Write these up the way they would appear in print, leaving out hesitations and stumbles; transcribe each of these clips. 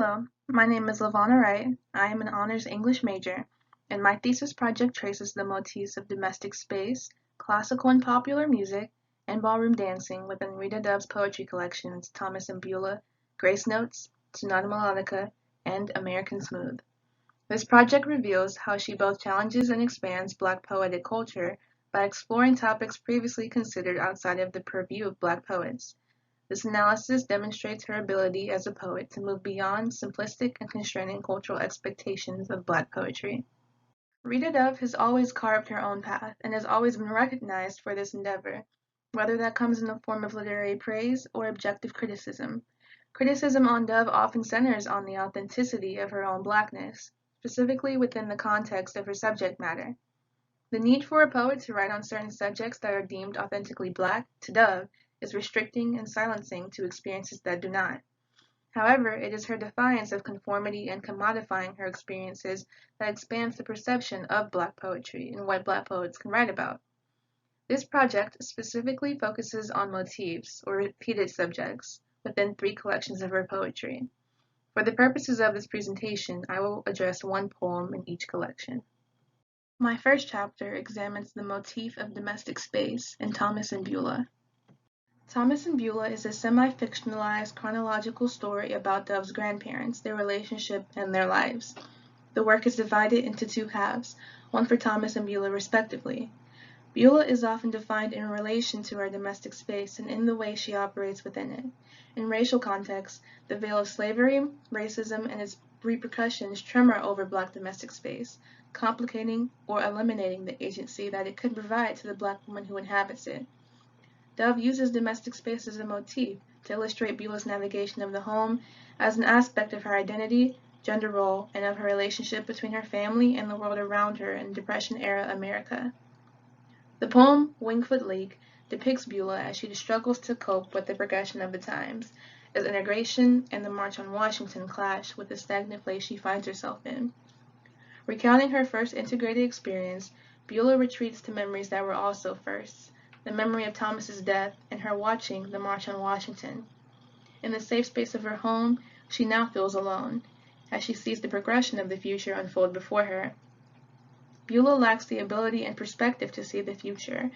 Hello, my name is LaVonna Wright. I am an honors English major, and my thesis project traces the motifs of domestic space, classical and popular music, and ballroom dancing within Rita Dove's poetry collections Thomas and Beulah, Grace Notes, Sonata Melodica, and American Smooth. This project reveals how she both challenges and expands Black poetic culture by exploring topics previously considered outside of the purview of Black poets. This analysis demonstrates her ability as a poet to move beyond simplistic and constraining cultural expectations of Black poetry. Rita Dove has always carved her own path and has always been recognized for this endeavor, whether that comes in the form of literary praise or objective criticism. Criticism on Dove often centers on the authenticity of her own Blackness, specifically within the context of her subject matter. The need for a poet to write on certain subjects that are deemed authentically Black, to Dove, is restricting and silencing to experiences that do not. However, it is her defiance of conformity and commodifying her experiences that expands the perception of Black poetry and what Black poets can write about. This project specifically focuses on motifs, or repeated subjects, within 3 collections of her poetry. For the purposes of this presentation, I will address one poem in each collection. My first chapter examines the motif of domestic space in Thomas and Beulah. Thomas and Beulah is a semi-fictionalized chronological story about Dove's grandparents, their relationship, and their lives. The work is divided into 2 halves, one for Thomas and Beulah respectively. Beulah is often defined in relation to her domestic space and in the way she operates within it. In racial contexts, the veil of slavery, racism, and its repercussions tremor over Black domestic space, complicating or eliminating the agency that it could provide to the Black woman who inhabits it. Dove uses domestic space as a motif to illustrate Beulah's navigation of the home as an aspect of her identity, gender role, and of her relationship between her family and the world around her in Depression-era America. The poem, Wingfoot Lake, depicts Beulah as she struggles to cope with the progression of the times, as integration and the March on Washington clash with the stagnant place she finds herself in. Recounting her first integrated experience, Beulah retreats to memories that were also firsts, the memory of Thomas's death and her watching the March on Washington. In the safe space of her home, she now feels alone, as she sees the progression of the future unfold before her. Beulah lacks the ability and perspective to see the future.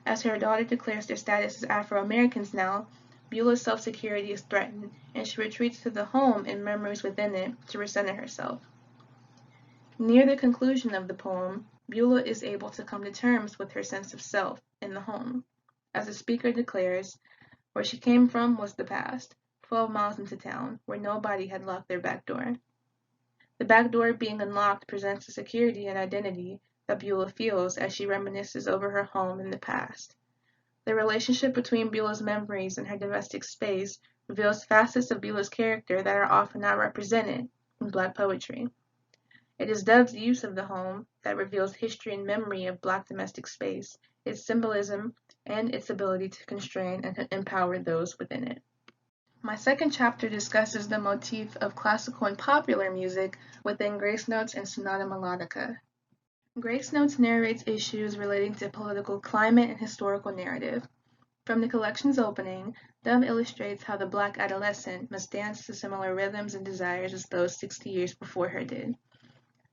As her daughter declares their status as Afro-Americans now, Beulah's self-security is threatened, and she retreats to the home and memories within it to recenter herself. Near the conclusion of the poem, Beulah is able to come to terms with her sense of self in the home. As the speaker declares, where she came from was the past, 12 miles into town, where nobody had locked their back door. The back door being unlocked presents a security and identity that Beulah feels as she reminisces over her home in the past. The relationship between Beulah's memories and her domestic space reveals facets of Beulah's character that are often not represented in Black poetry. It is Dove's use of the home that reveals history and memory of Black domestic space, its symbolism, and its ability to constrain and empower those within it. My second chapter discusses the motif of classical and popular music within Grace Notes and Sonata Melodica. Grace Notes narrates issues relating to political climate and historical narrative. From the collection's opening, Dove illustrates how the Black adolescent must dance to similar rhythms and desires as those 60 years before her did.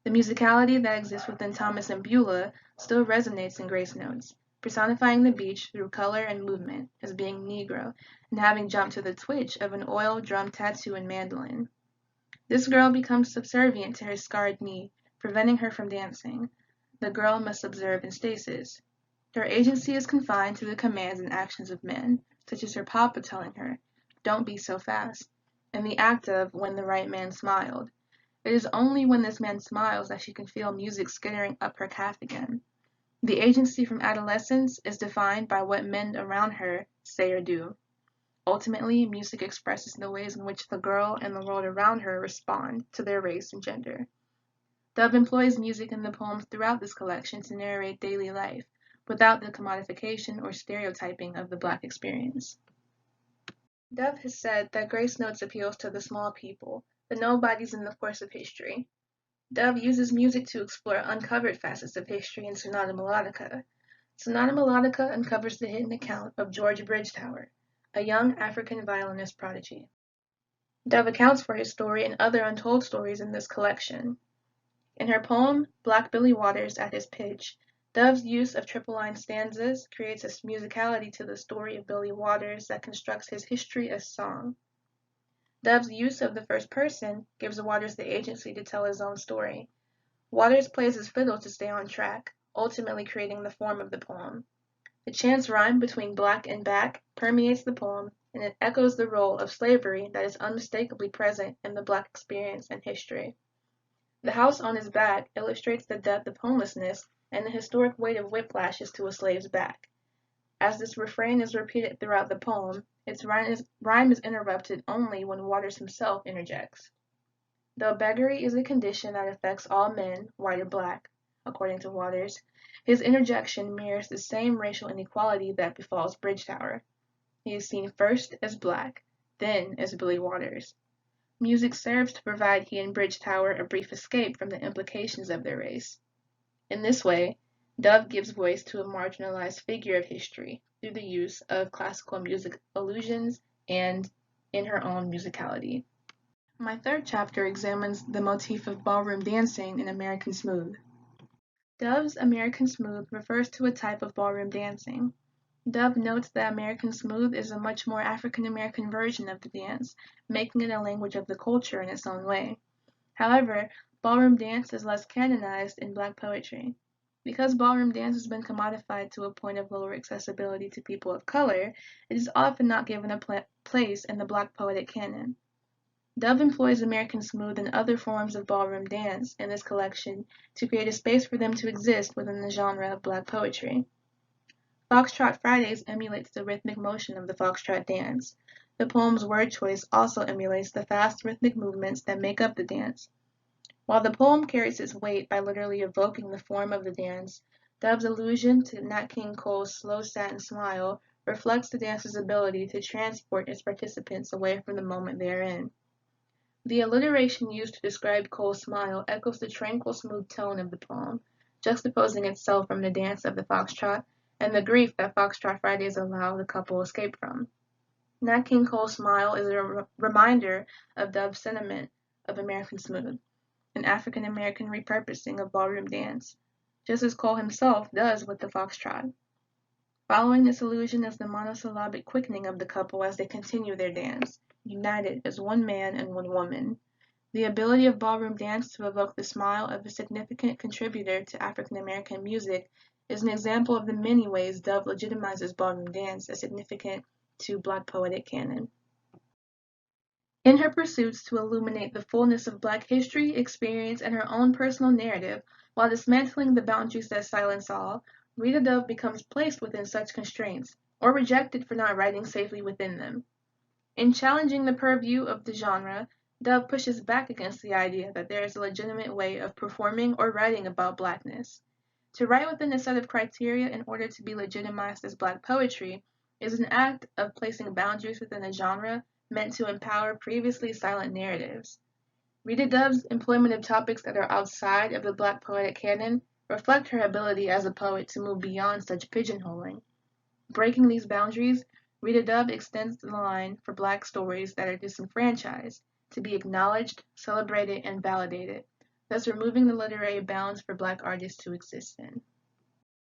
The musicality that exists within Thomas and Beulah still resonates in Grace Notes, personifying the beach through color and movement as being Negro and having jumped to the twitch of an oil drum tattoo and mandolin. This girl becomes subservient to her scarred knee, preventing her from dancing. The girl must observe in stasis. Her agency is confined to the commands and actions of men, such as her papa telling her, "Don't be so fast," and the act of "when the right man smiled." It is only when this man smiles that she can feel music skittering up her calf again. The agency from adolescence is defined by what men around her say or do. Ultimately, music expresses the ways in which the girl and the world around her respond to their race and gender. Dove employs music in the poems throughout this collection to narrate daily life, without the commodification or stereotyping of the Black experience. Dove has said that Grace Notes appeals to the small people, the nobodies in the course of history. Dove uses music to explore uncovered facets of history in Sonata Melodica. Sonata Melodica uncovers the hidden account of George Bridgetower, a young African violinist prodigy. Dove accounts for his story and other untold stories in this collection. In her poem, Black Billy Waters at His Pitch, Dove's use of triple-line stanzas creates a musicality to the story of Billy Waters that constructs his history as song. Dove's use of the first person gives Waters the agency to tell his own story. Waters plays his fiddle to stay on track, ultimately creating the form of the poem. The chance rhyme between black and back permeates the poem, and it echoes the role of slavery that is unmistakably present in the black experience and history. The house on his back illustrates the depth of homelessness and the historic weight of whiplashes to a slave's back. As this refrain is repeated throughout the poem, its rhyme is interrupted only when Waters himself interjects. Though beggary is a condition that affects all men, white or black, according to Waters, his interjection mirrors the same racial inequality that befalls Bridgetower. He is seen first as black, then as Billy Waters. Music serves to provide he and Bridgetower a brief escape from the implications of their race. In this way, Dove gives voice to a marginalized figure of history through the use of classical music allusions and in her own musicality. My third chapter examines the motif of ballroom dancing in American Smooth. Dove's American Smooth refers to a type of ballroom dancing. Dove notes that American Smooth is a much more African American version of the dance, making it a language of the culture in its own way. However, ballroom dance is less canonized in Black poetry. Because ballroom dance has been commodified to a point of lower accessibility to people of color, it is often not given a place in the Black poetic canon. Dove employs American Smooth and other forms of ballroom dance in this collection to create a space for them to exist within the genre of Black poetry. Foxtrot Fridays emulates the rhythmic motion of the foxtrot dance. The poem's word choice also emulates the fast rhythmic movements that make up the dance. While the poem carries its weight by literally evoking the form of the dance, Dove's allusion to Nat King Cole's slow satin smile reflects the dance's ability to transport its participants away from the moment they are in. The alliteration used to describe Cole's smile echoes the tranquil, smooth tone of the poem, juxtaposing itself from the dance of the foxtrot and the grief that Foxtrot Fridays allow the couple escape from. Nat King Cole's smile is a reminder of Dove's sentiment of American Smooth, an African American repurposing of ballroom dance, just as Cole himself does with the foxtrot. Following this allusion is the monosyllabic quickening of the couple as they continue their dance, united as one man and one woman. The ability of ballroom dance to evoke the smile of a significant contributor to African American music is an example of the many ways Dove legitimizes ballroom dance as significant to Black poetic canon. In her pursuits to illuminate the fullness of Black history, experience, and her own personal narrative, while dismantling the boundaries that silence all, Rita Dove becomes placed within such constraints, or rejected for not writing safely within them. In challenging the purview of the genre, Dove pushes back against the idea that there is a legitimate way of performing or writing about Blackness. To write within a set of criteria in order to be legitimized as Black poetry is an act of placing boundaries within a genre meant to empower previously silent narratives. Rita Dove's employment of topics that are outside of the Black poetic canon reflect her ability as a poet to move beyond such pigeonholing. Breaking these boundaries, Rita Dove extends the line for Black stories that are disenfranchised to be acknowledged, celebrated, and validated, thus removing the literary bounds for Black artists to exist in.